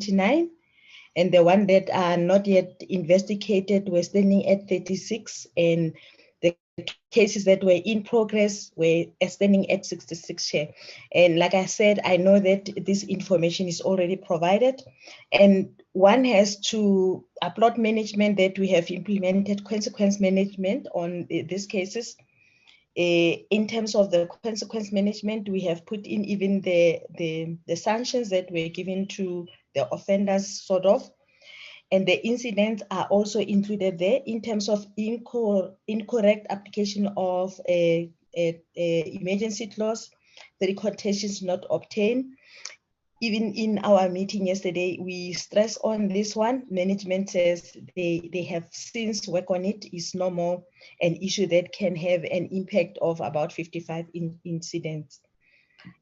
29, and the one that are not yet investigated were standing at 36, and the cases that were in progress were standing at 66 share. And like I said, I know that this information is already provided, and one has to upload management that we have implemented consequence management on these cases. In terms of the consequence management, we have put in even the sanctions that were given to the offenders, sort of, and the incidents are also included there in terms of incorrect application of a emergency clause, the quotations not obtained. Even in our meeting yesterday, we stress on this one. Management says they have since worked on it. It's no more an issue that can have an impact of about 55 incidents.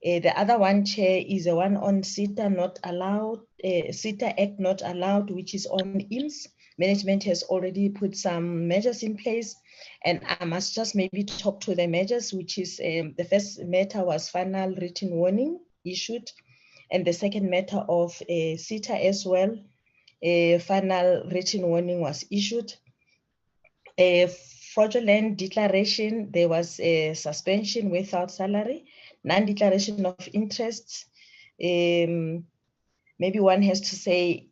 The other one, Chair, is the one on SETA not allowed, SETA Act not allowed, which is on IMS. Management has already put some measures in place, and I must just maybe talk to the measures, which is the first matter was final written warning issued, and the second matter of SETA as well, a final written warning was issued. A fraudulent declaration, there was a suspension without salary, non-declaration of interests. Maybe one has to say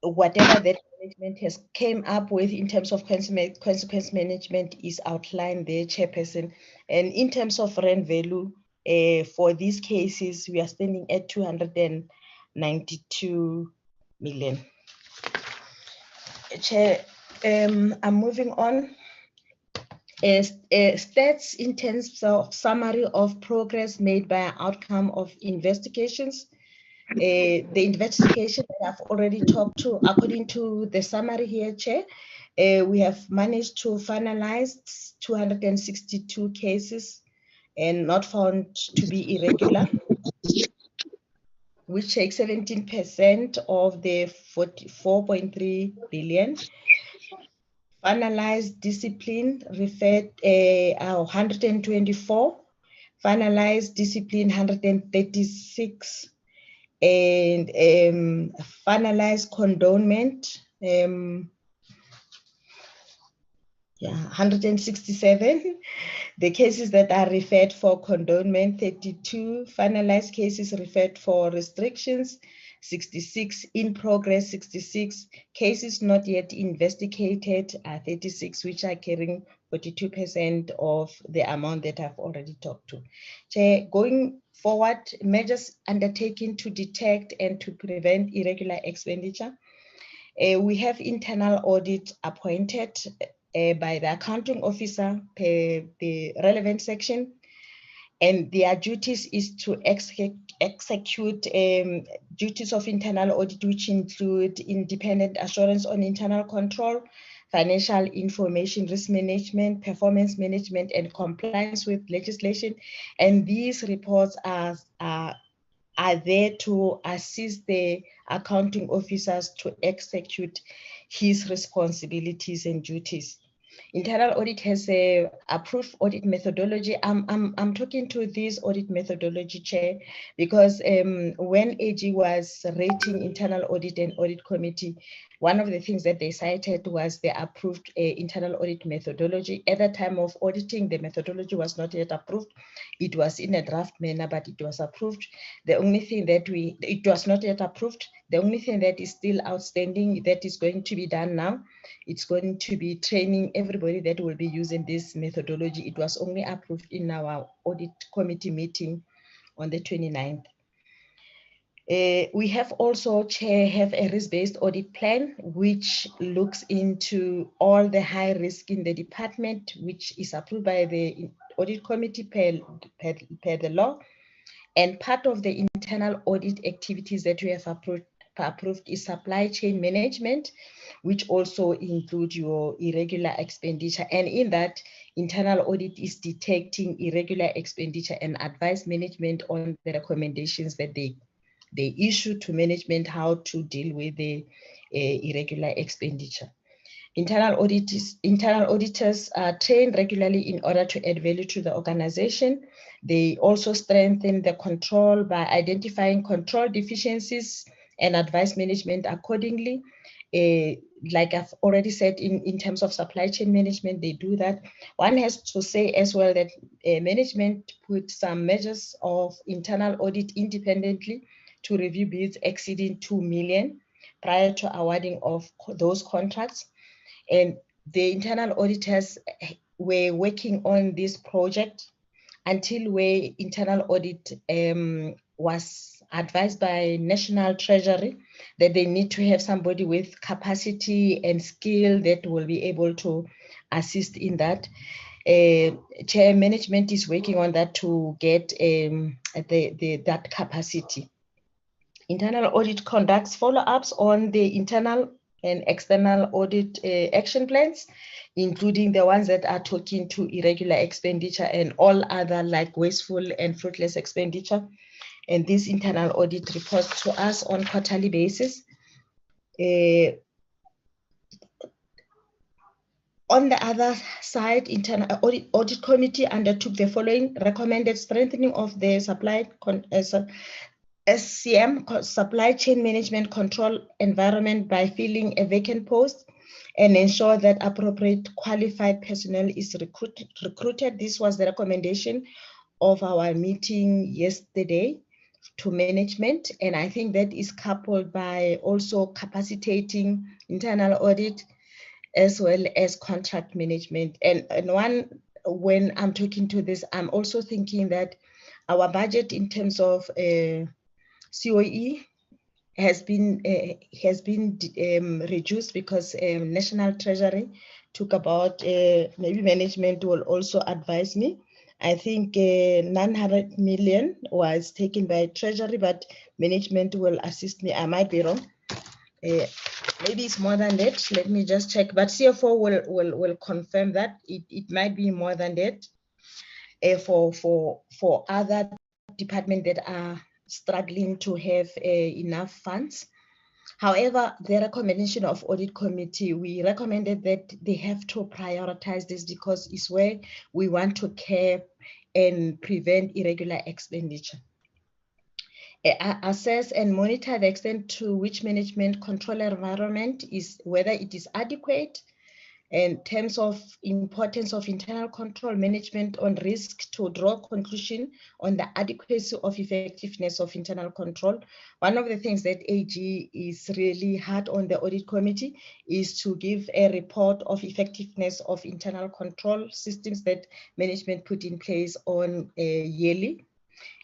whatever that management has came up with in terms of consequence management is outlined there, Chairperson. And in terms of rent value, for these cases, we are standing at 292 million. Chair, I'm moving on. Stats in terms of summary of progress made by outcome of investigations. The investigation that I've already talked to, according to the summary here, Chair, we have managed to finalize 262 cases and not found to be irregular, which takes 17% of the 44.3 billion. Finalized discipline referred 124, finalized discipline 136, and finalized condonement 167. The cases that are referred for condonement 32, finalized cases referred for restrictions 66, in progress 66, cases not yet investigated 36, which are carrying 42% of the amount that I've already talked to. Chair, going forward, measures undertaken to detect and to prevent irregular expenditure. We have internal audit appointed by the accounting officer per the relevant section, and their duties is to execute duties of internal audit, which include independent assurance on internal control, financial information, risk management, performance management, and compliance with legislation. And these reports are there to assist the accounting officers to execute his responsibilities and duties. Internal audit has a approved audit methodology. I'm talking to this audit methodology, Chair, because when AG was rating internal audit and audit committee, one of the things that they cited was the approved internal audit methodology. At the time of auditing, the methodology was not yet approved. It was in a draft manner, but it was approved. The only thing that it was not yet approved. The only thing that is still outstanding that is going to be done now, it's going to be training everybody that will be using this methodology. It was only approved in our audit committee meeting on the 29th. We have also, Chair, have a risk-based audit plan, which looks into all the high risk in the department, which is approved by the audit committee per the law. And part of the internal audit activities that we have approved is supply chain management, which also include your irregular expenditure. And in that, internal audit is detecting irregular expenditure and advise management on the recommendations that they issue to management how to deal with the irregular expenditure. Internal auditors are trained regularly in order to add value to the organization. They also strengthen the control by identifying control deficiencies and advise management accordingly. Like I've already said, in terms of supply chain management, they do that. One has to say as well that management put some measures of internal audit independently to review bids exceeding 2 million prior to awarding of those contracts. And the internal auditors were working on this project until where internal audit was advised by National Treasury that they need to have somebody with capacity and skill that will be able to assist in that. Chair management is working on that to get that capacity. Internal audit conducts follow-ups on the internal and external audit action plans, including the ones that are talking to irregular expenditure and all other like wasteful and fruitless expenditure. And this internal audit reports to us on quarterly basis. On the other side, internal audit committee undertook the following: recommended strengthening of the SCM, supply chain management control environment, by filling a vacant post and ensure that appropriate qualified personnel is recruited. This was the recommendation of our meeting yesterday to management. And I think that is coupled by also capacitating internal audit as well as contract management. And when I'm talking to this, I'm also thinking that our budget in terms of COE has been reduced because National Treasury took about, maybe management will also advise me. I think 900 million was taken by Treasury, but management will assist me. I might be wrong. Maybe it's more than that. Let me just check. But CFO will confirm that it might be more than that for other departments that are struggling to have enough funds. However, the recommendation of audit committee, we recommended that they have to prioritize this because it's where we want to curb and prevent irregular expenditure. Assess and monitor the extent to which management control environment is, whether it is adequate. In terms of importance of internal control management on risk, to draw conclusion on the adequacy of effectiveness of internal control. One of the things that AG is really hard on the audit committee is to give a report of effectiveness of internal control systems that management put in place on yearly.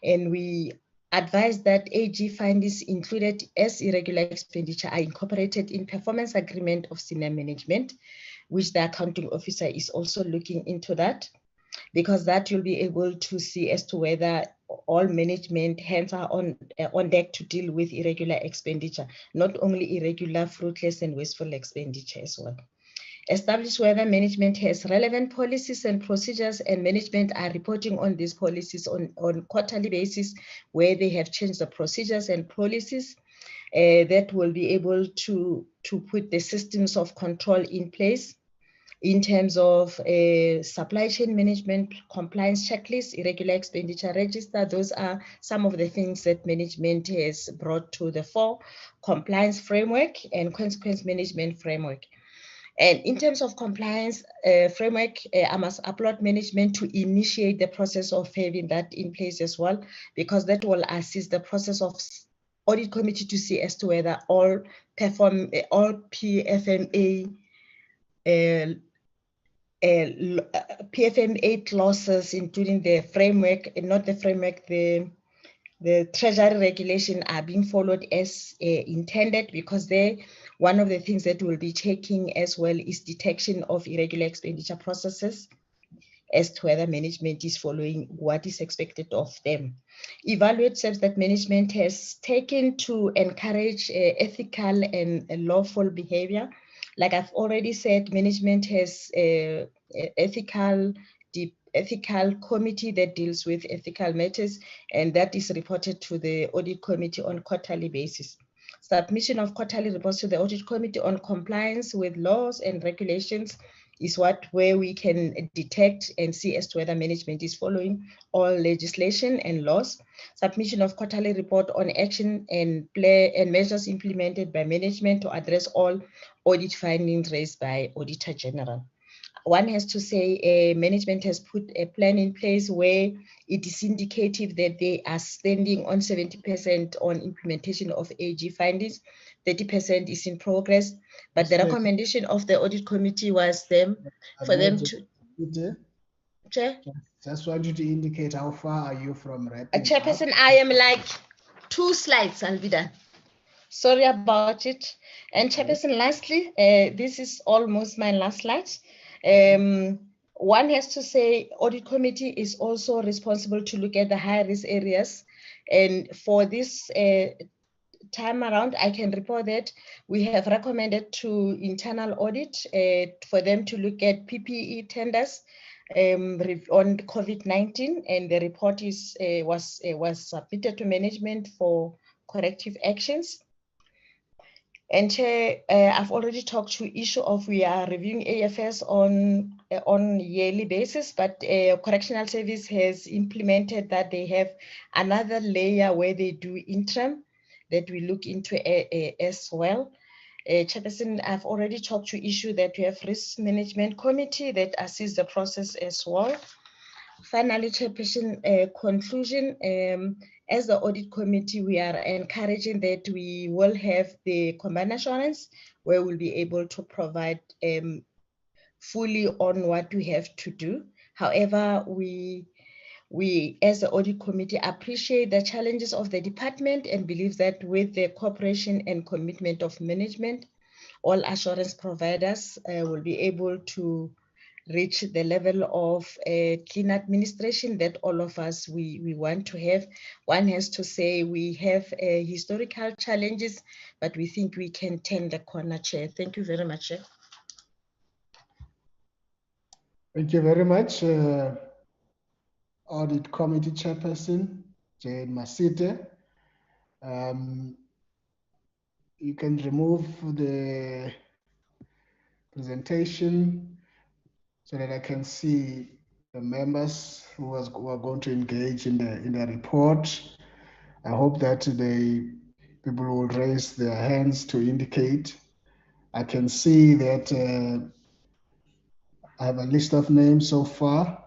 And we advise that AG findings included as irregular expenditure are incorporated in performance agreement of senior management, which the accounting officer is also looking into that, because that you'll be able to see as to whether all management hands are on deck to deal with irregular expenditure, not only irregular, fruitless, and wasteful expenditure as well. Establish whether management has relevant policies and procedures, and management are reporting on these policies on quarterly basis, where they have changed the procedures and policies that will be able to put the systems of control in place. In terms of supply chain management, compliance checklist, irregular expenditure register, those are some of the things that management has brought to the fore. Compliance framework and consequence management framework. And in terms of compliance framework, I must applaud management to initiate the process of having that in place as well, because that will assist the process of audit committee to see as to whether all PFMA PFMA clauses, including the framework, not the framework, the treasury regulation, are being followed as intended, because one of the things that we'll be checking as well is detection of irregular expenditure processes as to whether management is following what is expected of them. Evaluate steps that management has taken to encourage ethical and lawful behavior. Like I've already said, management has an ethical committee that deals with ethical matters, and that is reported to the audit committee on quarterly basis. Submission of quarterly reports to the audit committee on compliance with laws and regulations is where we can detect and see as to whether management is following all legislation and laws. Submission of quarterly report on action and measures implemented by management to address all audit findings raised by Auditor General. One has to say management has put a plan in place where it is indicative that they are standing on 70% on implementation of AG findings, 30% is in progress, but the recommendation of the audit committee was for them to... Chair? Just want you to indicate how far are you from wrapping Chairperson, I am like 2 slides, I'll be done. Sorry about it. And Chairperson, lastly, this is almost my last slide. One has to say audit committee is also responsible to look at the high risk areas. And for this time around, I can report that we have recommended to internal audit for them to look at PPE tenders on COVID-19, and the report was submitted to management for corrective actions. And Chair, I've already talked to issue of we are reviewing AFS on yearly basis, but Correctional Service has implemented that they have another layer where they do interim that we look into as well. Chairperson, I've already talked to issue that we have risk management committee that assists the process as well. Finally, Chairperson, conclusion, as the audit committee, we are encouraging that we will have the combined assurance where we'll be able to provide fully on what we have to do. However, we as the audit committee appreciate the challenges of the department and believe that with the cooperation and commitment of management, all assurance providers will be able to reach the level of clean administration that all of us we want to have. One has to say we have historical challenges, but we think we can turn the corner, Chair. Thank you very much, Chair. Thank you very much, Audit Committee Chairperson, Jane Masite. You can remove the presentation so that I can see the members who are going to engage in the report. I hope that people will raise their hands to indicate. I can see that I have a list of names so far.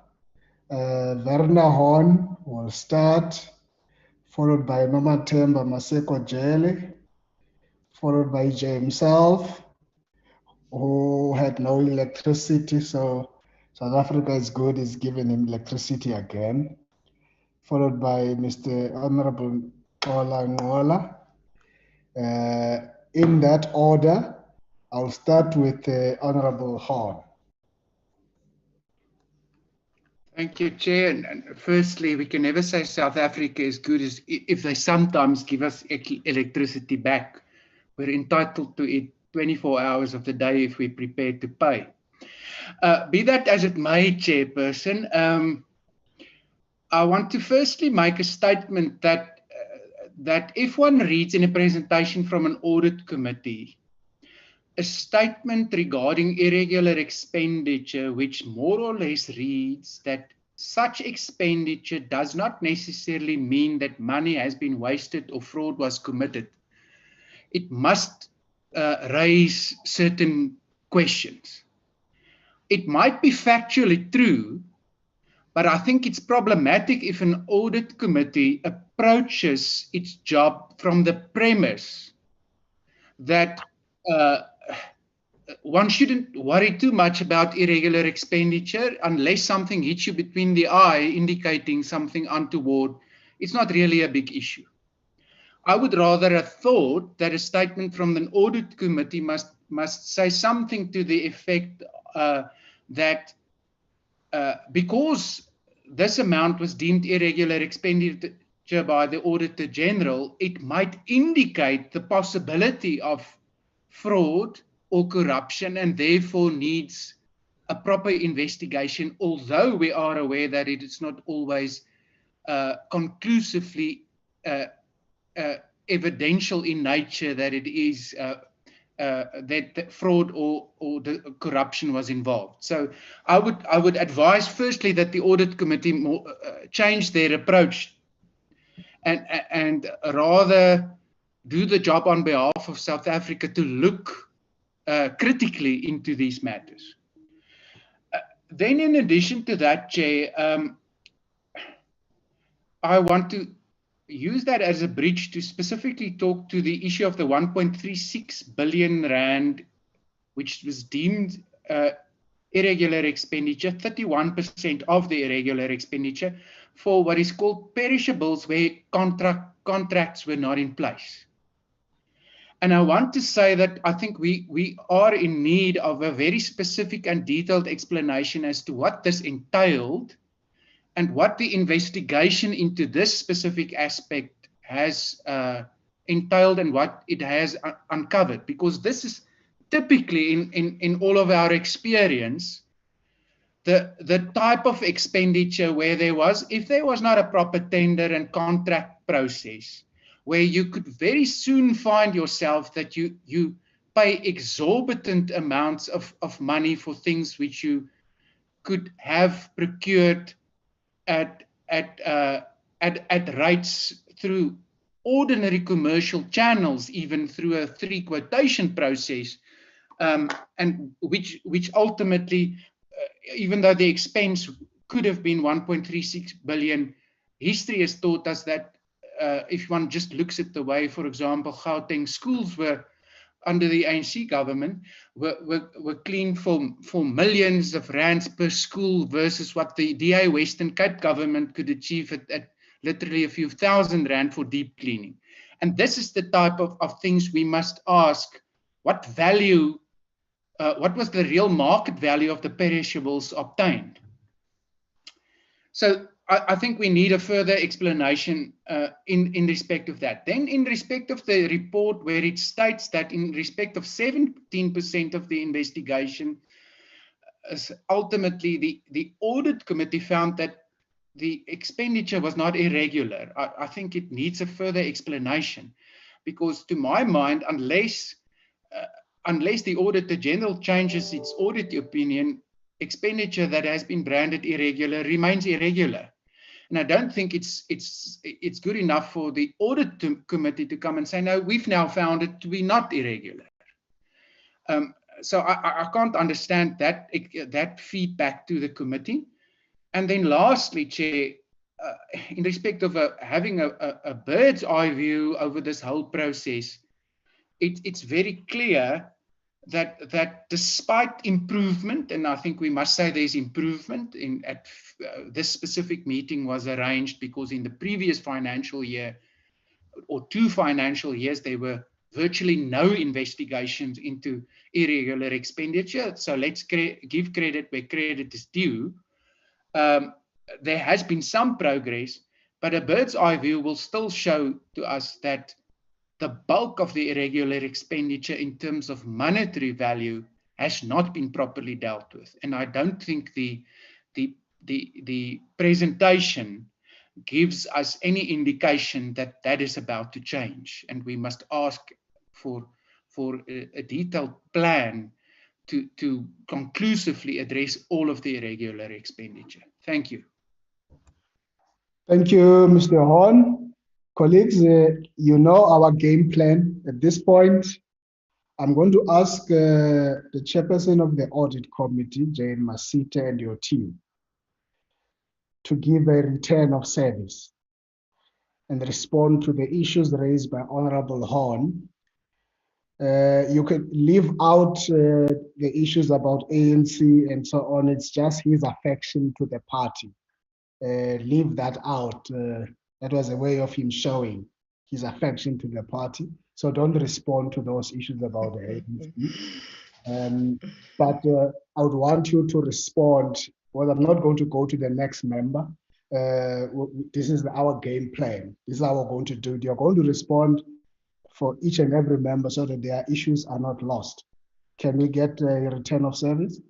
Werner Horn will start, followed by Nomathemba Maseko Jele, followed by Jay himself, who had no electricity, so South Africa is good, is giving him electricity again, followed by Mr. Honorable Ola Ngola. In that order, I'll start with Honorable Horn. Thank you, Chair. And firstly, we can never say South Africa is good as if they sometimes give us electricity back. We're entitled to it 24 hours of the day if we're prepared to pay. Be that as it may, Chairperson, I want to firstly make a statement that if one reads in a presentation from an audit committee, a statement regarding irregular expenditure, which more or less reads that such expenditure does not necessarily mean that money has been wasted or fraud was committed, it must raise certain questions. It might be factually true, but I think it's problematic if an audit committee approaches its job from the premise that one shouldn't worry too much about irregular expenditure unless something hits you between the eye indicating something untoward. It's not really a big issue. I would rather have thought that a statement from an audit committee must say something to the effect that because this amount was deemed irregular expenditure by the Auditor General, it might indicate the possibility of fraud or corruption and therefore needs a proper investigation, although we are aware that it is not always conclusively evidential in nature that it is that fraud or the corruption was involved. So I would advise firstly that the audit committee change their approach and rather do the job on behalf of South Africa to look critically into these matters. Then in addition to that, Chair, I want to use that as a bridge to specifically talk to the issue of the 1.36 billion rand, which was deemed irregular expenditure, 31% of the irregular expenditure for what is called perishables where contracts were not in place. And I want to say that I think we are in need of a very specific and detailed explanation as to what this entailed and what the investigation into this specific aspect has entailed and what it has uncovered. Because this is typically in all of our experience, the type of expenditure where if there was not a proper tender and contract process, where you could very soon find yourself that you pay exorbitant amounts of money for things which you could have procured at rates through ordinary commercial channels, even through a 3 quotation process, and which ultimately, even though the expense could have been 1.36 billion, history has taught us that if one just looks at the way, for example, Gauteng schools were under the ANC government were cleaned for millions of rands per school versus what the DA Western Cape government could achieve at literally a few thousand rand for deep cleaning. And this is the type of things we must ask: what value, what was the real market value of the perishables obtained? So I think we need a further explanation in respect of that. Then in respect of the report where it states that in respect of 17% of the investigation, ultimately the audit committee found that the expenditure was not irregular. I think it needs a further explanation, because to my mind, unless the Auditor General changes its audit opinion, expenditure that has been branded irregular remains irregular. And I don't think it's good enough for the audit committee to come and say, no, we've now found it to be not irregular. So I can't understand that feedback to the committee. And then lastly, Chair, in respect of having a bird's eye view over this whole process, it's very clear that despite improvement, and I think we must say there's improvement at this specific meeting was arranged because in the previous financial year or 2 financial years, there were virtually no investigations into irregular expenditure. So let's give credit where credit is due. There has been some progress, but a bird's eye view will still show to us that the bulk of the irregular expenditure in terms of monetary value has not been properly dealt with. And I don't think the presentation gives us any indication that that is about to change. And we must ask for a detailed plan to conclusively address all of the irregular expenditure. Thank you. Thank you, Mr. Horn. Colleagues, you know our game plan. At this point, I'm going to ask the chairperson of the audit committee, Jane Masite, and your team to give a return of service and respond to the issues raised by Honorable Horn. You can leave out the issues about ANC and so on. It's just his affection to the party. Leave that out. That was a way of him showing his affection to the party. So don't respond to those issues about the ANC. But I would want you to respond, well, I'm not going to go to the next member. This is our game plan. This is how we're going to do it. You're going to respond for each and every member so that their issues are not lost. Can we get a return of service?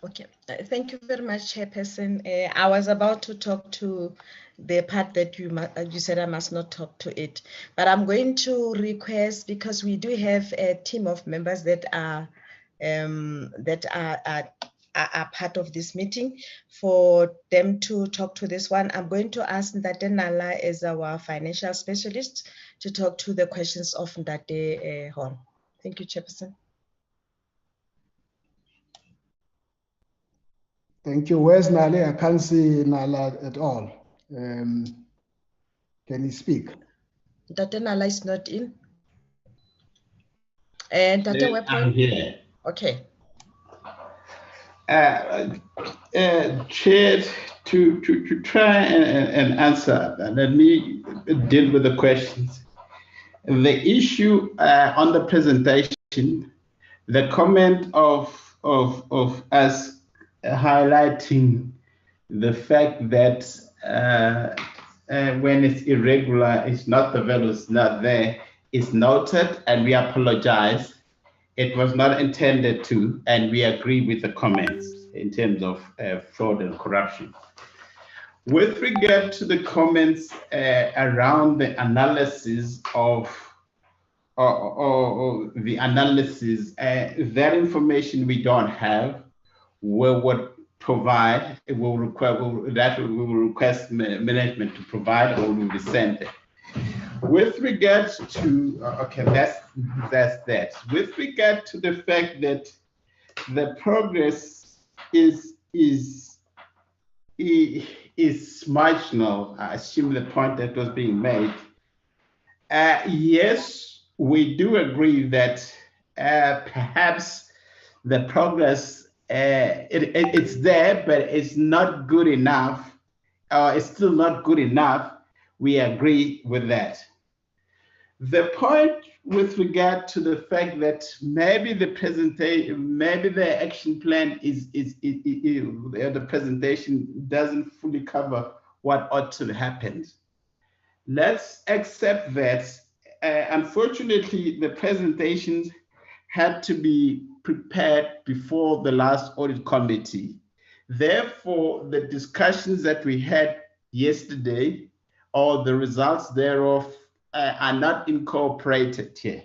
Okay, thank you very much, Chairperson. I was about to talk to the part that you said I must not talk to it, but I'm going to request, because we do have a team of members that are part of this meeting, for them to talk to this one. I'm going to ask Ndate Nala as our financial specialist to talk to the questions of Ndate Hon. Thank you, Chairperson. Thank you. Where's Nale? I can't see Nala at all. Can he speak? Ndate Nala is not in. And Ndate I'm here. Okay. Chair, to try and answer, let me deal with the questions. The issue on the presentation, the comment of us highlighting the fact that when it's irregular, it's not, the value is not there, is noted, and we apologize. It was not intended to, and we agree with the comments in terms of fraud and corruption. With regard to the comments around the analysis of the analysis, that information we don't have. We would provide, we will request management to provide, or will be sent. With regards to, okay, that's that. With regard to the fact that the progress is marginal, I assume the point that was being made. Yes, we do agree that perhaps the progress it's there, but it's not good enough. It's still not good enough. We agree with that. The point with regard to the fact that maybe the presentation, maybe the action plan the presentation doesn't fully cover what ought to happen. Let's accept that. Unfortunately, the presentations had to be prepared before the last audit committee. Therefore, the discussions that we had yesterday, or the results thereof, are not incorporated here.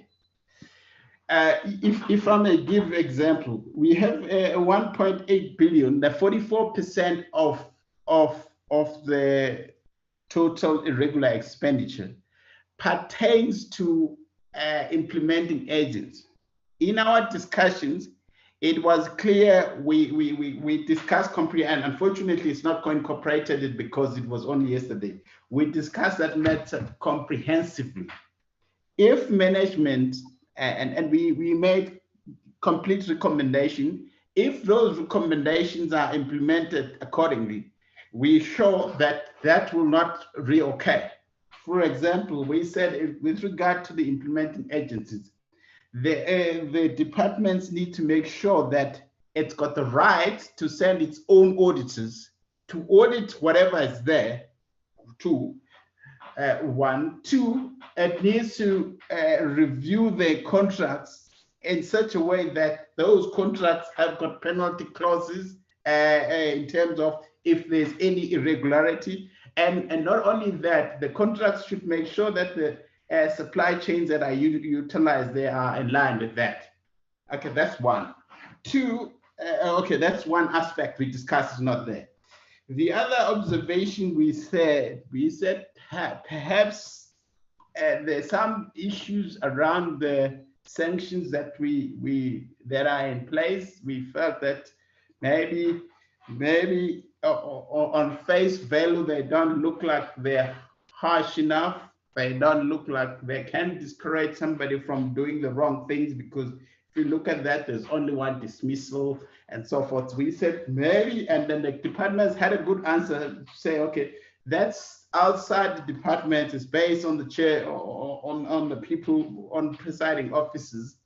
If I may give example, we have 1.8 billion, the 44% of the total irregular expenditure pertains to implementing agents. In our discussions, it was clear we discussed and unfortunately it's not incorporated because it was only yesterday. We discussed that matter comprehensively. If management, and we made complete recommendation, if those recommendations are implemented accordingly, we show that that will not reoccur. For example, we said with regard to the implementing agencies, the departments need to make sure that it's got the right to send its own auditors to audit whatever is there, one. Two, it needs to review the contracts in such a way that those contracts have got penalty clauses in terms of if there's any irregularity. And not only that, the contracts should make sure that the supply chains that are utilized, they are in line with that. Okay, that's one. Two, okay, that's one aspect we discussed is not there. The other observation we said perhaps there's some issues around the sanctions that that are in place. We felt that maybe on face value they don't look like they're harsh enough. They don't look like they can discourage somebody from doing the wrong things, because if you look at that, there's only one dismissal and so forth. We said maybe, and then the departments had a good answer to say, okay, that's outside the department, it's based on the chair or on the people, on presiding officers.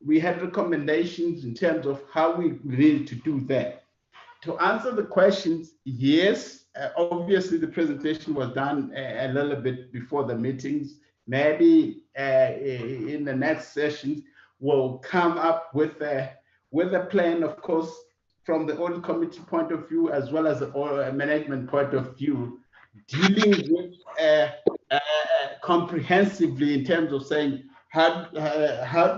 We had recommendations in terms of how we need to do that. To answer the questions, yes, obviously the presentation was done a little bit before the meetings. Maybe in the next sessions, we'll come up with a plan, of course, from the audit committee point of view, as well as the management point of view, dealing with comprehensively in terms of saying, how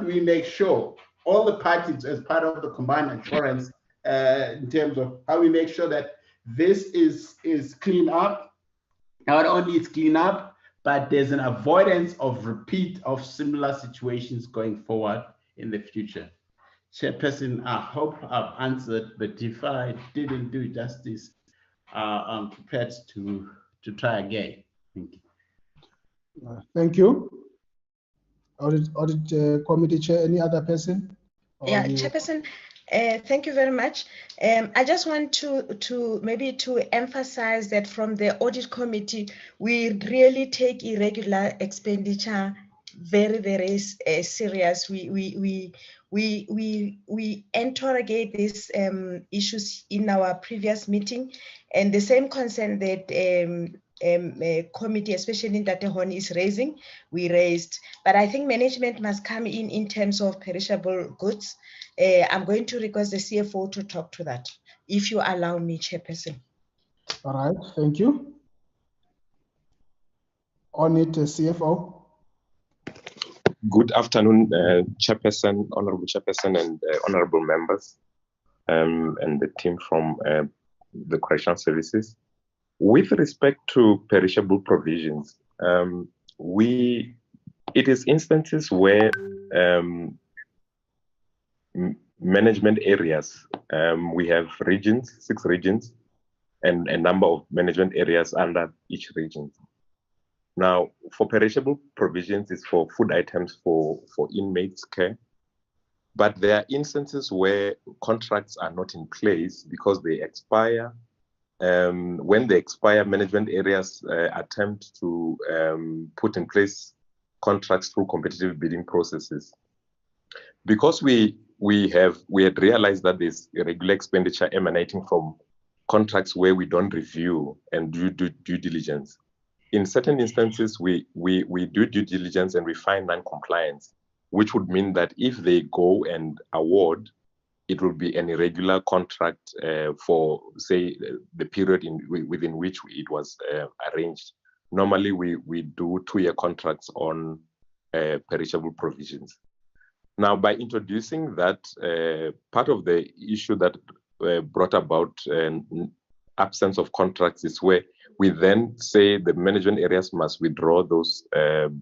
do we make sure all the parties as part of the combined assurance, in terms of how we make sure that this is clean up, not only it's clean up, but there's an avoidance of repeat of similar situations going forward in the future. Chairperson, I hope I've answered, but if I didn't do justice, I'm prepared to try again. Thank you. Thank you. Audit Committee Chair, any other person? Yeah, Chairperson, thank you very much. I just want to maybe emphasize that from the Audit Committee, we really take irregular expenditure very, very serious. We interrogate these issues in our previous meeting, and the same concern that committee, especially in Tatehon, is raising, we raised. But I think management must come in terms of perishable goods. I'm going to request the CFO to talk to that, if you allow me, Chairperson. All right, thank you. On it, CFO. Good afternoon, Chairperson, Honorable Chairperson, and honorable members, and the team from the Correctional Services. With respect to perishable provisions, it is instances where management areas, we have regions, 6 regions, and a number of management areas under each region. Now, for perishable provisions, it's for food items for inmates' care. But there are instances where contracts are not in place because they expire. When they expire, management areas attempt to put in place contracts through competitive bidding processes. Because we had realized that there's irregular expenditure emanating from contracts where we don't review and do due diligence. In certain instances, we do due diligence and we find non-compliance, which would mean that if they go and award, it will be an irregular contract for, say, the period within which it was arranged. Normally, we do 2-year contracts on perishable provisions. Now, by introducing that, part of the issue that brought about absence of contracts is where we then say the management areas must withdraw those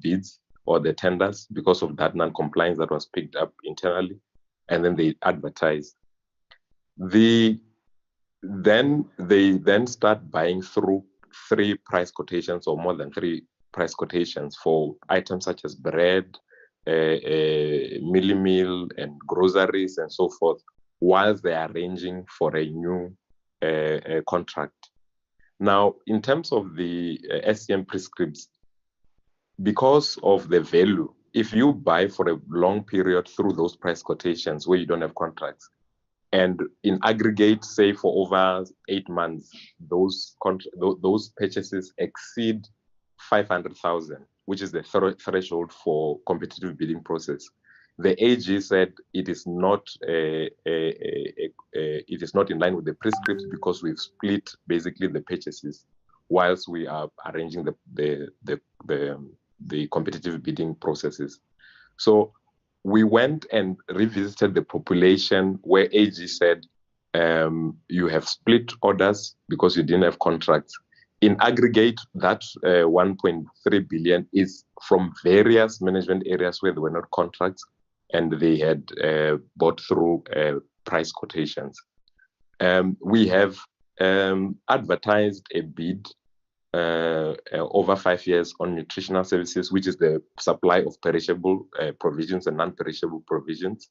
bids or the tenders because of that non-compliance that was picked up internally, and then they advertise. They then start buying through 3 price quotations or more than 3 price quotations for items such as bread, mealie meal, and groceries and so forth, whilst they are arranging for a new contract. Now, in terms of the SCM prescripts, because of the value, if you buy for a long period through those price quotations where you don't have contracts, and in aggregate, say for over 8 months, those purchases exceed 500,000, which is the threshold for competitive bidding process. The AG said it is not in line with the prescripts because we've split basically the purchases whilst we are arranging the competitive bidding processes. So we went and revisited the population where AG said you have split orders because you didn't have contracts. In aggregate, that 1.3 billion is from various management areas where there were not contracts and they had bought through price quotations. We have advertised a bid over 5 years on nutritional services, which is the supply of perishable provisions and non-perishable provisions,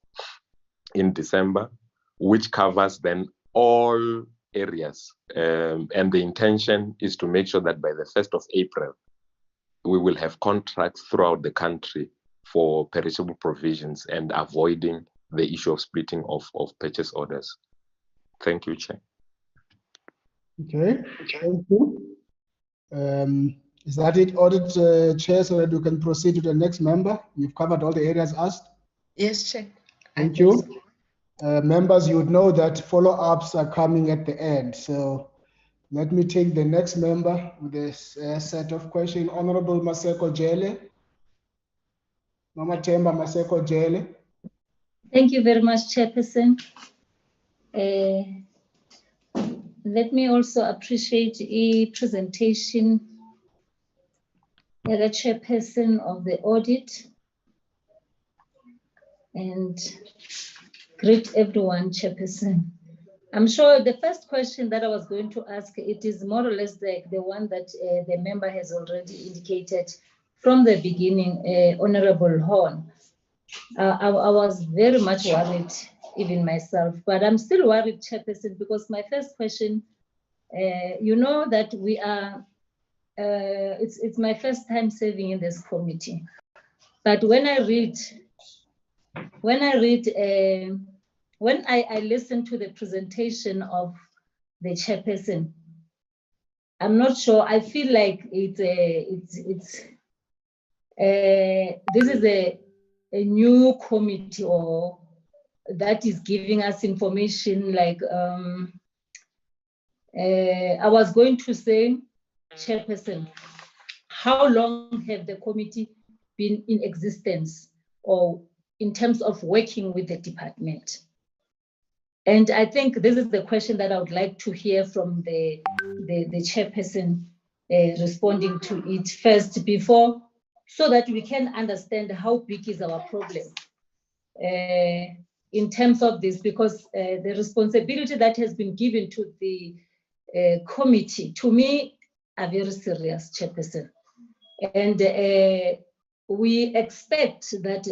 in December, which covers then all areas. And the intention is to make sure that by the 1st of April, we will have contracts throughout the country for perishable provisions and avoiding the issue of splitting of purchase orders. Thank you, Chair. Okay, thank you. Is that it, Audit Chair, so that we can proceed to the next member? You've covered all the areas asked? Yes, Chair. Thank you. Members, you would know that follow-ups are coming at the end. So let me take the next member with this set of questions. Honorable Maseko Jele. Mama Temba Maseko Jele. Thank you very much, Chairperson. Let me also appreciate the presentation by the Chairperson of the Audit, and greet everyone, Chairperson. I'm sure the first question that I was going to ask, it is more or less the one that the member has already indicated from the beginning, Honorable Horn. I was very much worried, even myself, but I'm still worried, Chairperson, because my first question, you know that we are, it's my first time serving in this committee. But when I listen to the presentation of the Chairperson, I'm not sure. I feel like this is a new committee, or that is giving us information like I was going to say, Chairperson, how long have the committee been in existence, or in terms of working with the department? And I think this is the question that I would like to hear from the Chairperson responding to it first, before, so that we can understand how big is our problem in terms of this, because the responsibility that has been given to the committee, to me, are very serious, Chairperson. And we expect that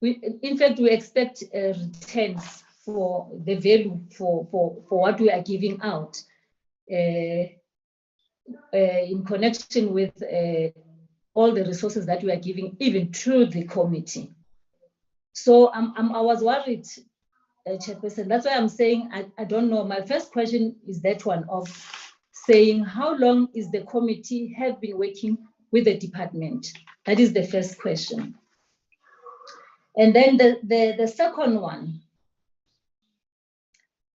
we expect returns for the value for what we are giving out in connection with all the resources that we are giving, even through the committee. So I was worried, Chairperson. That's why I'm saying I don't know. My first question is that one of saying, how long is the committee have been working with the department? That is the first question. And then the second one,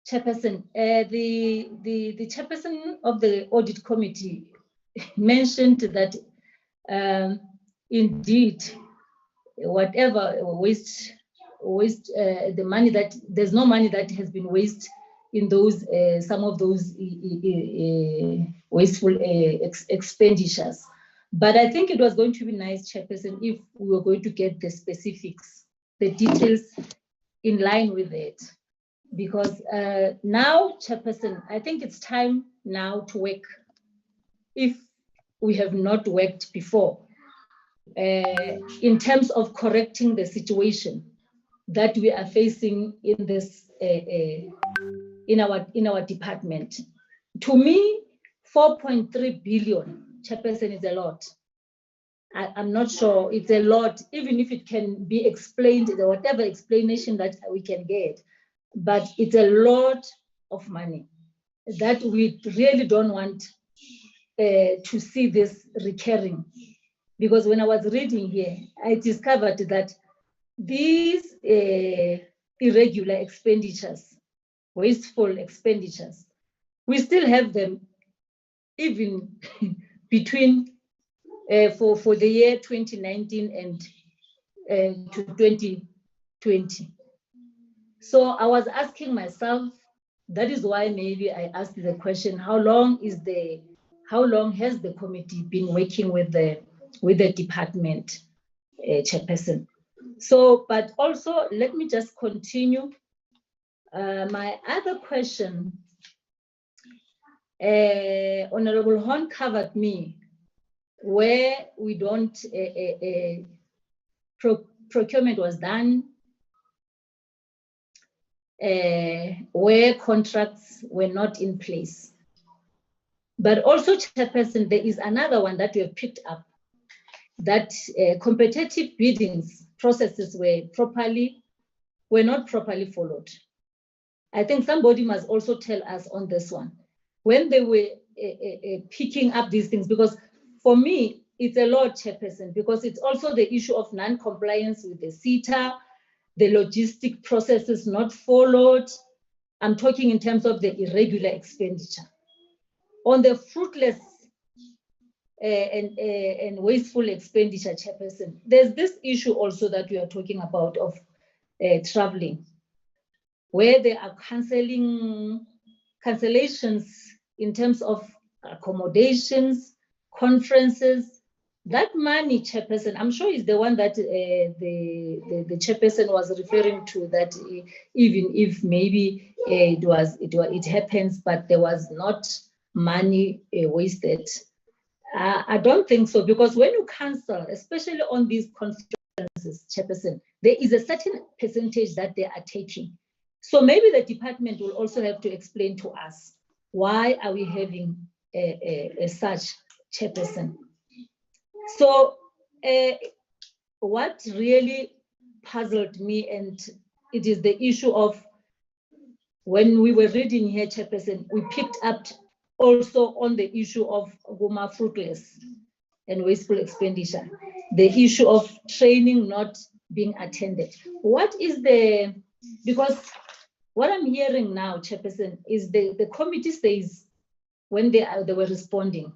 Chairperson, the Chairperson of the Audit Committee mentioned that indeed, whatever waste, the money that, there's no money that has been wasted in those, some of those wasteful expenditures. But I think it was going to be nice, Chairperson, if we were going to get the specifics, the details in line with it. Because now, Chairperson, I think it's time now to work, if we have not worked before, in terms of correcting the situation that we are facing in this, in our department. To me, 4.3 billion, Chairperson, is a lot. I'm not sure it's a lot, even if it can be explained, whatever explanation that we can get, but it's a lot of money that we really don't want to see this recurring. Because when I was reading here, I discovered that these irregular expenditures, wasteful expenditures, we still have them even between for the year 2019 and to 2020. So I was asking myself, that is why maybe I asked the question, how long has the committee been working with the department, Chairperson? So, but also let me just continue. My other question, Honorable Horn covered me, where we don't, procurement was done, where contracts were not in place. But also, Chairperson, there is another one that we have picked up, that competitive biddings processes were not properly followed. I think somebody must also tell us on this one, when they were picking up these things, because for me, it's a lot, Chairperson, because it's also the issue of non-compliance with the CETA, the logistic processes not followed. I'm talking in terms of the irregular expenditure. On the fruitless and wasteful expenditure, Chairperson, there's this issue also that we are talking about of traveling, where there are cancellations in terms of accommodations, conferences. That money, Chairperson, I'm sure is the one that the Chairperson was referring to, that even if maybe it happens, but there was not money wasted. I don't think so, because when you cancel, especially on these conferences, Chairperson, there is a certain percentage that they are taking. So maybe the department will also have to explain to us, why are we having such, Chairperson? So what really puzzled me, and it is the issue of, when we were reading here, Chairperson, we picked up also on the issue of fruitless and wasteful expenditure, the issue of training not being attended. What is because what I'm hearing now, Chairperson, is the committee says, when they were responding,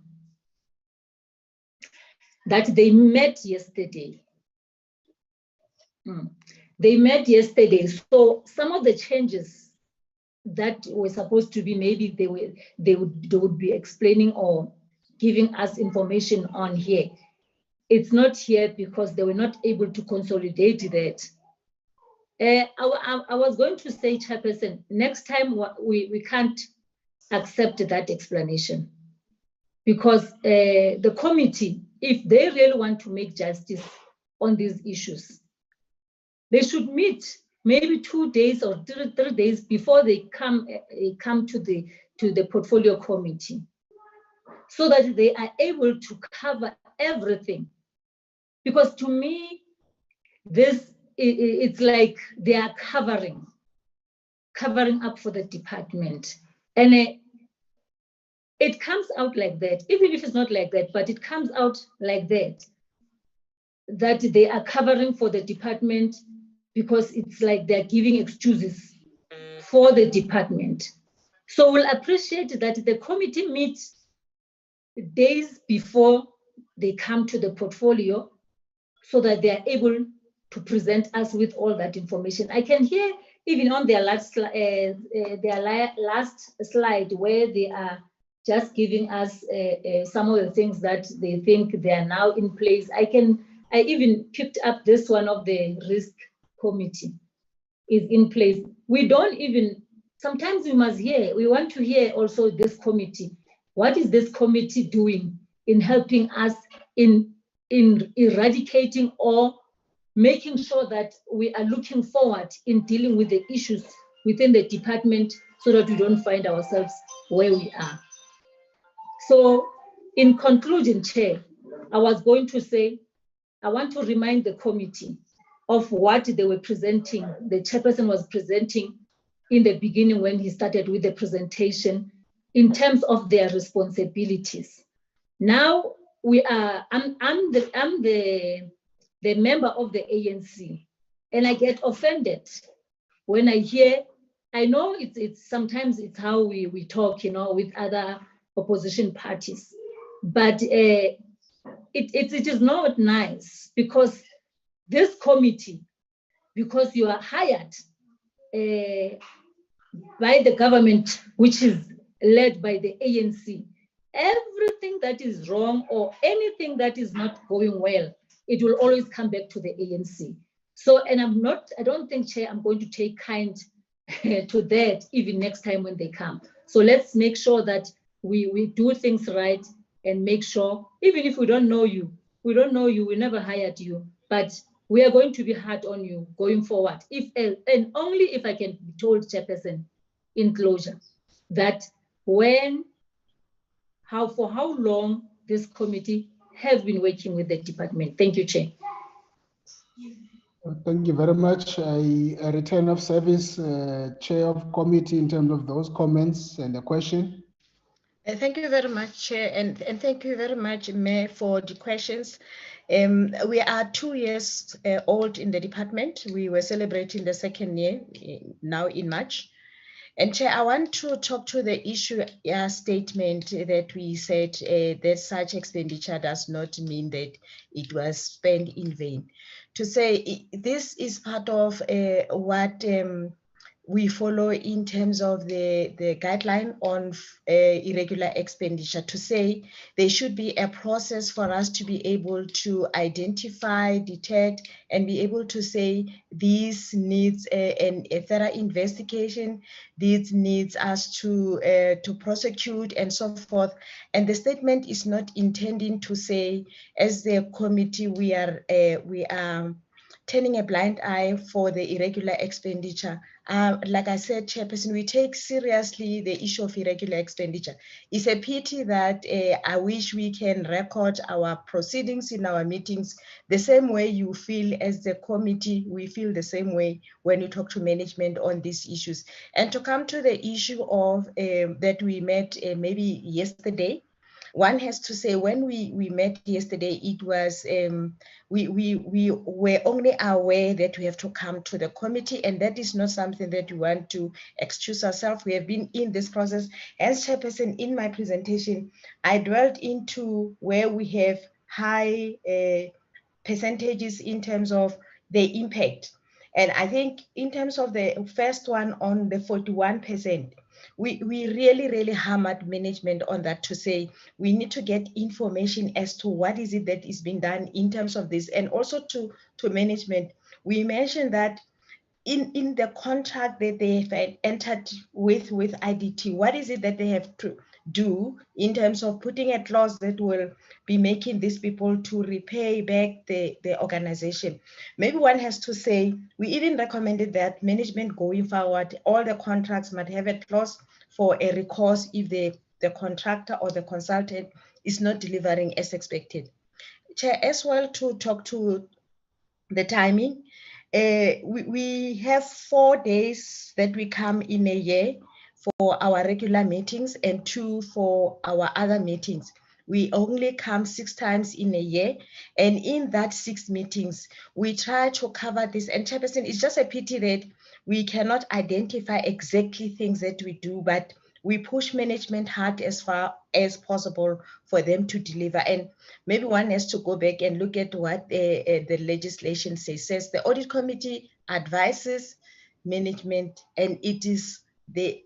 that they met yesterday. They met yesterday. So some of the changes that were supposed to be, maybe they would be explaining or giving us information on here. It's not here because they were not able to consolidate that. I was going to say, Chairperson, next time we can't accept that explanation, because the committee, if they really want to make justice on these issues, they should meet maybe 2 days or 3 days before they come to the portfolio committee, so that they are able to cover everything. Because to me, it's like they are covering up for the department, and it comes out like that, even if it's not like that, but it comes out like that they are covering for the department, because it's like they're giving excuses for the department. So we'll appreciate that the committee meets days before they come to the portfolio, so that they are able to present us with all that information. I can hear even on their last slide, where they are just giving us some of the things that they think they are now in place. I even picked up this one of the risk committee is in place. We don't even, sometimes we want to hear also this committee. What is this committee doing in helping us in eradicating or making sure that we are looking forward in dealing with the issues within the department, so that we don't find ourselves where we are? So in conclusion, Chair, I was going to say, I want to remind the committee of what they were presenting, the chairperson was presenting in the beginning when he started with the presentation, in terms of their responsibilities. Now I'm the member of the ANC, and I get offended when I hear, I know it's sometimes it's how we talk, with other opposition parties, but it is not nice, because this committee, because you are hired by the government, which is led by the ANC, everything that is wrong or anything that is not going well, it will always come back to the ANC. So, and I don't think, Chair, I'm going to take kind to that even next time when they come. So let's make sure that we do things right, and make sure, even if we don't know you, we never hired you, but we are going to be hard on you going forward. And only if I can be told, Chairperson, in closure, that for how long this committee has been working with the department. Thank you, Chair. Thank you very much. I return of service, Chair of Committee, in terms of those comments and the question. Thank you very much, Chair, and thank you very much, Mayor, for the questions. We are 2 years old in the department. We were celebrating the 2nd year now in March. And Chair, I want to talk to the issue statement that we said that such expenditure does not mean that it was spent in vain. To say this is part of what we follow in terms of the guideline on irregular expenditure, to say there should be a process for us to be able to identify, detect, and be able to say this needs a thorough investigation, this needs us to prosecute and so forth. And the statement is not intending to say, as the committee, we are turning a blind eye for the irregular expenditure. Like I said, Chairperson, we take seriously the issue of irregular expenditure. It's a pity that I wish we can record our proceedings in our meetings the same way you feel as the committee. We feel the same way when you talk to management on these issues. And to come to the issue of that we met maybe yesterday, one has to say when we met yesterday, it was we were only aware that we have to come to the committee, and that is not something that we want to excuse ourselves. We have been in this process. As Chairperson, in my presentation, I dwelled into where we have high percentages in terms of the impact. And I think in terms of the first one on the 41%, we really hammered management on that to say we need to get information as to what is it that is being done in terms of this. And also to management, we mentioned that in the contract that they have entered with IDT, what is it that they have to do in terms of putting a clause that will be making these people to repay back the organization? Maybe one has to say, we even recommended that management going forward, all the contracts might have a clause for a recourse if the contractor or the consultant is not delivering as expected. Chair, as well, to talk to the timing, we have 4 days that we come in a year for our regular meetings and 2 for our other meetings. We only come 6 times in a year, and in that 6 meetings, we try to cover this. And Chairperson, it's just a pity that we cannot identify exactly things that we do, but we push management hard as far as possible for them to deliver. And maybe one has to go back and look at what the legislation says. The audit committee advises management, and it is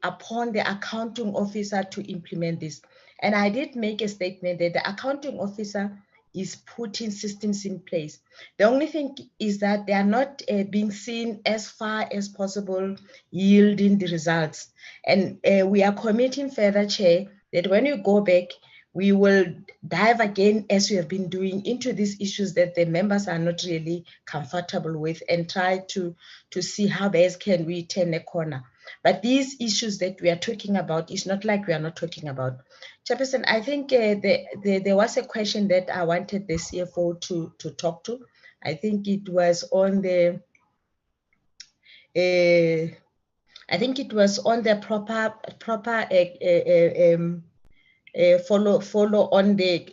upon the accounting officer to implement this. And I did make a statement that the accounting officer is putting systems in place. The only thing is that they are not being seen as far as possible yielding the results. And we are committing further, Chair, that when you go back, we will dive again, as we have been doing, into these issues that the members are not really comfortable with, and try to see how best can we turn a corner. But these issues that we are talking about is not like we are not talking about. Chairperson, I think there was a question that I wanted the CFO to talk to. I think it was on the proper follow on the,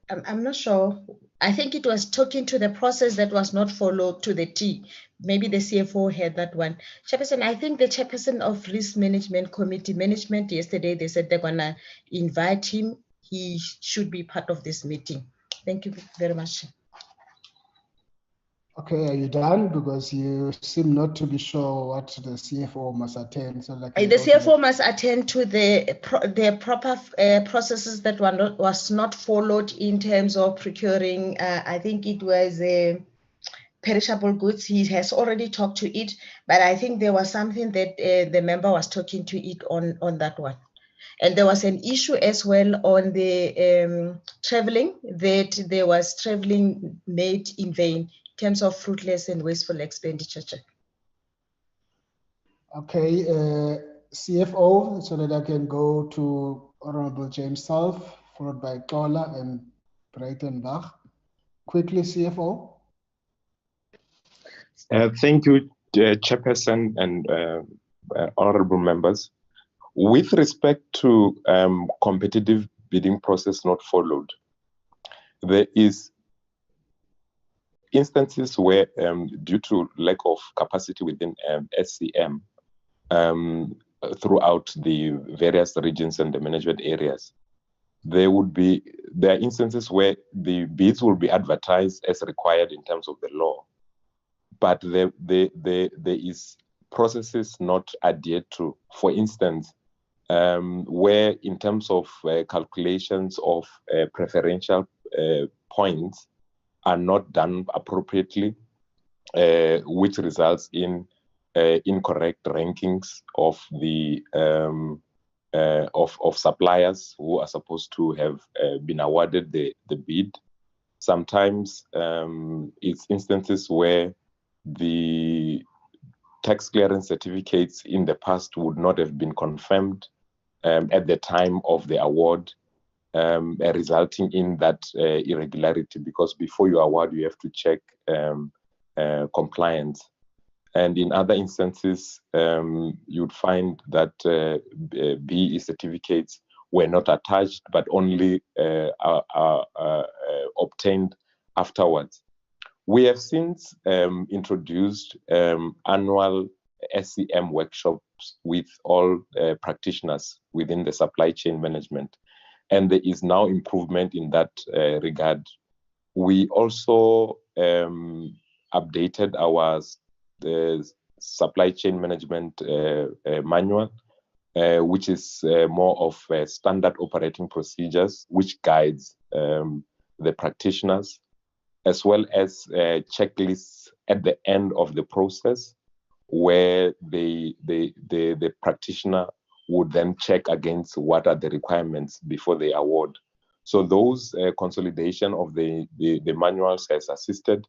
I'm not sure. I think it was talking to the process that was not followed to the T. Maybe the CFO had that one. Chairperson, I think the Chairperson of Risk Management Committee Management yesterday, they said they're gonna invite him. He should be part of this meeting. Thank you very much. Okay, are you done? Because you seem not to be sure what the CFO must attend. So like the CFO must attend to the proper processes that was not followed in terms of procuring. I think it was perishable goods. He has already talked to it, but I think there was something that the member was talking to it on that one. And there was an issue as well on the traveling, that there was traveling made in vain in terms of fruitless and wasteful expenditure. Okay, CFO, so that I can go to Honorable James SELFE, followed by Tola and Breitenbach. Quickly, CFO. Thank you, Chairperson and honorable members. With respect to competitive bidding process not followed, there is instances where, due to lack of capacity within SCM throughout the various regions and the management areas, there are instances where the bids will be advertised as required in terms of the law, but there is processes not adhered to. For instance, where in terms of calculations of preferential points are not done appropriately, which results in incorrect rankings of the of suppliers who are supposed to have been awarded the bid. Sometimes it's instances where the tax clearance certificates in the past would not have been confirmed at the time of the award, resulting in that irregularity, because before you award, you have to check compliance. And in other instances, you'd find that BE certificates were not attached, but only obtained afterwards. We have since introduced annual SCM workshops with all practitioners within the supply chain management, and there is now improvement in that regard. We also updated our supply chain management manual, which is more of standard operating procedures, which guides the practitioners, as well as checklists at the end of the process, where the practitioner would then check against what are the requirements before they award. So those consolidation of the manuals has assisted,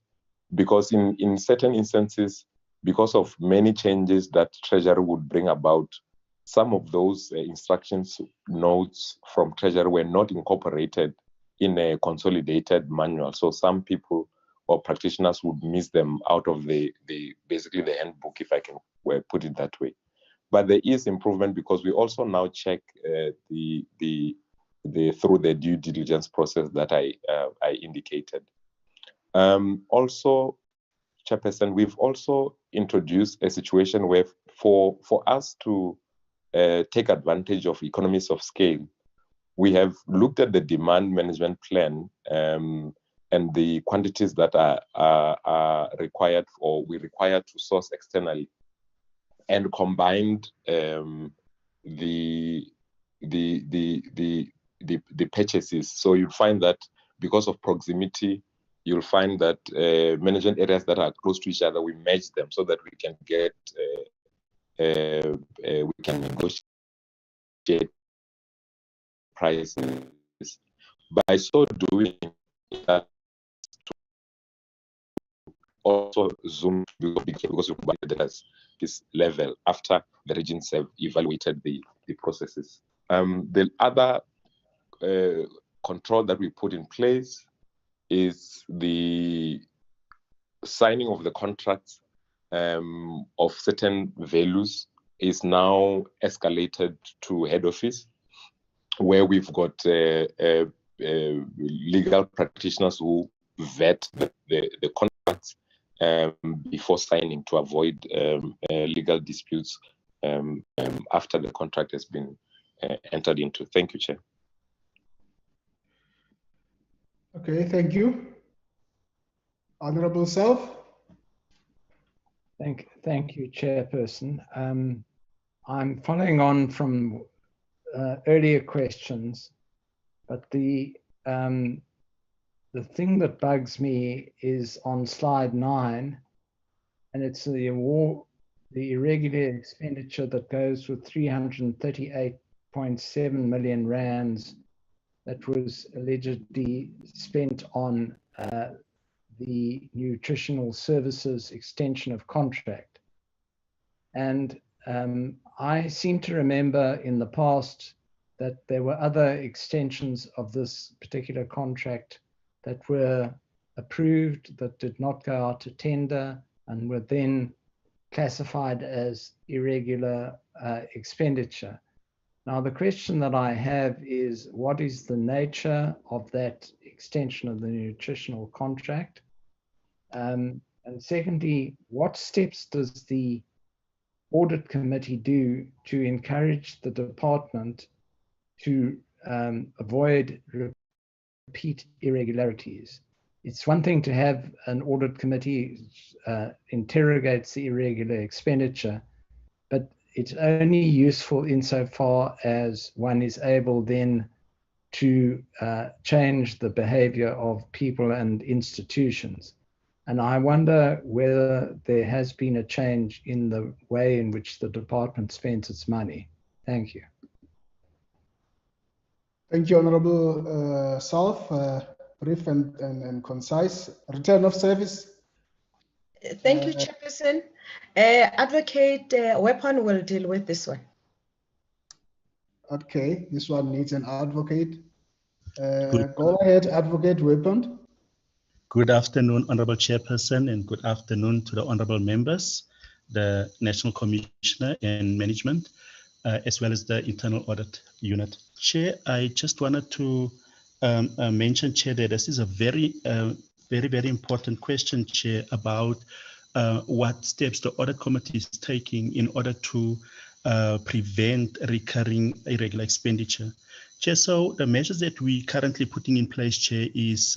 because in certain instances, because of many changes that Treasury would bring about, some of those instructions notes from Treasury were not incorporated in a consolidated manual. So some people or practitioners would miss them out of basically the handbook, if I can put it that way. But there is improvement, because we also now check through the due diligence process that I indicated. Also, Chairperson, we've also introduced a situation where for us to take advantage of economies of scale, we have looked at the demand management plan and the quantities that are required, or we require to source externally, and combined the purchases. So you'll find that because of proximity, you'll find that management areas that are close to each other, we merge them so that we can get we can negotiate prices. By so doing, also zoom, because we provide the data this level after the regions have evaluated the processes. The other control that we put in place is the signing of the contracts of certain values is now escalated to head office, where we've got legal practitioners who vet the contracts before signing, to avoid legal disputes after the contract has been entered into. Thank you, Chair. Okay, thank you. Honorable SELFE. Thank you, Chairperson. I'm following on from earlier questions, but the thing that bugs me is on slide 9, and it's the irregular expenditure that goes with 338.7 million rands that was allegedly spent on the nutritional services extension of contract. And I seem to remember in the past that there were other extensions of this particular contract that were approved, that did not go out to tender, and were then classified as irregular expenditure. Now, the question that I have is, what is the nature of that extension of the nutritional contract? And secondly, what steps does the audit committee do to encourage the department to avoid repeat irregularities? It's one thing to have an audit committee interrogates the irregular expenditure, but it's only useful insofar as one is able then to change the behavior of people and institutions. And I wonder whether there has been a change in the way in which the department spends its money. Thank you. Thank you, Honorable SELFE. Brief and concise. Return of service. Thank you, Chairperson. Advocate Weapon will deal with this one. Okay, this one needs an advocate. Go ahead, Advocate Weapon. Good afternoon, Honorable Chairperson, and good afternoon to the Honorable members, the National Commissioner and Management, as well as the Internal Audit Unit. Chair, I just wanted to mention, Chair, that this is a very important question, Chair, about what steps the Audit Committee is taking in order to prevent recurring irregular expenditure. Chair, so the measures that we currently putting in place, Chair, is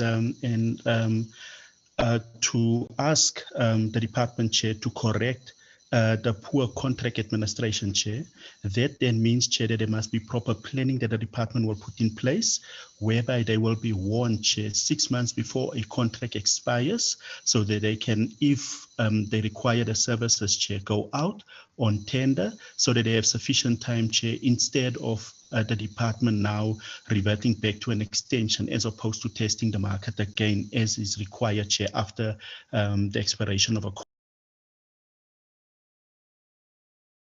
to ask the department, Chair, to correct the poor contract administration, Chair. That then means, Chair, that there must be proper planning that the department will put in place, whereby they will be warned, Chair, 6 months before a contract expires, so that they can, if they require the services, Chair, go out on tender, so that they have sufficient time, Chair, instead of the department now reverting back to an extension as opposed to testing the market again as is required, Chair, after the expiration of a